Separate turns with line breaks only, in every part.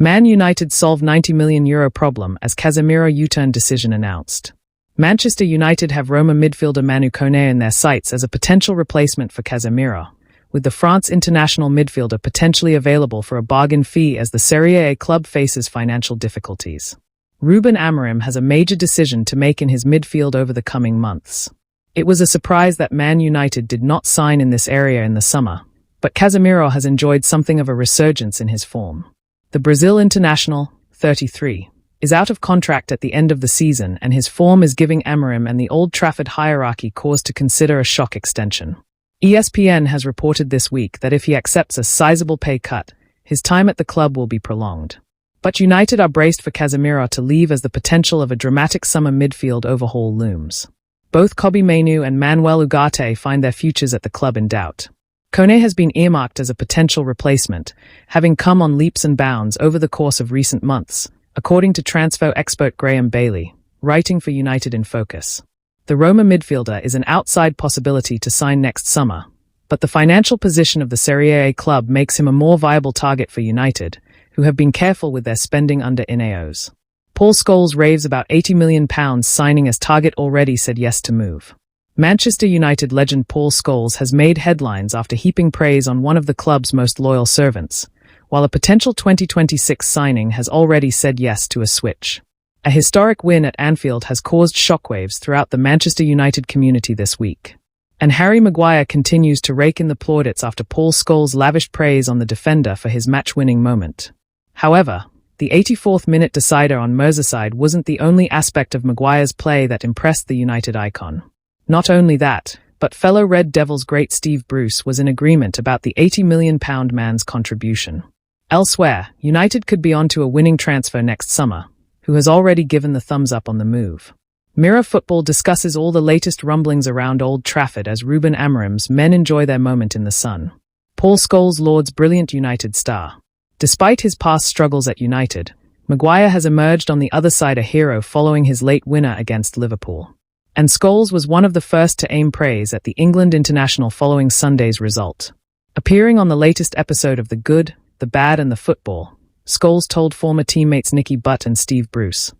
Man United solve €90 million problem as Casemiro U-turn decision announced. Manchester United have Roma midfielder Manu Kone in their sights as a potential replacement for Casemiro, with the France international midfielder potentially available for a bargain fee as the Serie A club faces financial difficulties. Ruben Amorim has a major decision to make in his midfield over the coming months. It was a surprise that Man United did not sign in this area in the summer, but Casemiro has enjoyed something of a resurgence in his form. The Brazil international, 33, is out of contract at the end of the season, and his form is giving Amorim and the Old Trafford hierarchy cause to consider a shock extension. ESPN has reported this week that if he accepts a sizable pay cut, his time at the club will be prolonged. But United are braced for Casemiro to leave as the potential of a dramatic summer midfield overhaul looms. Both Kobbie Mainoo and Manuel Ugarte find their futures at the club in doubt. Kone has been earmarked as a potential replacement, having come on leaps and bounds over the course of recent months, according to transfer expert Graham Bailey, writing for United in Focus. The Roma midfielder is an outside possibility to sign next summer, but the financial position of the Serie A club makes him a more viable target for United, who have been careful with their spending under Ineos. Paul Scholes raves about £80 million signing as target already said yes to move. Manchester United legend Paul Scholes has made headlines after heaping praise on one of the club's most loyal servants, while a potential 2026 signing has already said yes to a switch. A historic win at Anfield has caused shockwaves throughout the Manchester United community this week. And Harry Maguire continues to rake in the plaudits after Paul Scholes lavished praise on the defender for his match-winning moment. However, the 84th minute decider on Merseyside wasn't the only aspect of Maguire's play that impressed the United icon. Not only that, but fellow Red Devils great Steve Bruce was in agreement about the £80 million man's contribution. Elsewhere, United could be onto a winning transfer next summer, who has already given the thumbs up on the move. Mirror Football discusses all the latest rumblings around Old Trafford as Ruben Amorim's men enjoy their moment in the sun. Paul Scholes lauds brilliant United star. Despite his past struggles at United, Maguire has emerged on the other side a hero following his late winner against Liverpool. And Scholes was one of the first to aim praise at the England international following Sunday's result. Appearing on the latest episode of The Good, the Bad and the Football, Scholes told former teammates Nicky Butt and Steve Bruce,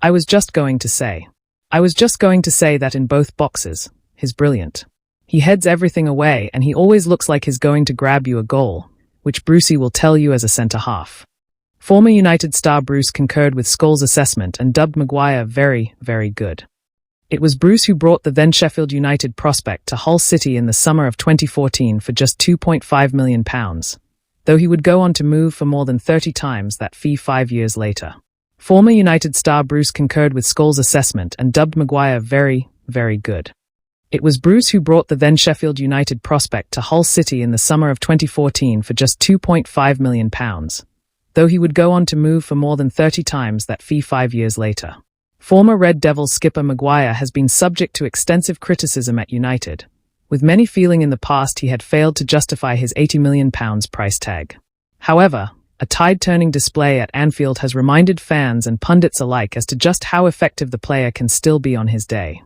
I was just going to say that in both boxes, he's brilliant. He heads everything away and he always looks like he's going to grab you a goal, which Brucey will tell you as a centre-half. Former United star Bruce concurred with Scholes' assessment and dubbed Maguire very, very good. It was Bruce who brought the then Sheffield United prospect to Hull City in the summer of 2014 for just £2.5 million, though he would go on to move for more than 30 times that fee 5 years later. Former United star Bruce concurred with Scholes' assessment and dubbed Maguire very, very good. It was Bruce who brought the then Sheffield United prospect to Hull City in the summer of 2014 for just £2.5 million, though he would go on to move for more than 30 times that fee 5 years later. Former Red Devils skipper Maguire has been subject to extensive criticism at United, with many feeling in the past he had failed to justify his £80 million price tag. However, a tide-turning display at Anfield has reminded fans and pundits alike as to just how effective the player can still be on his day.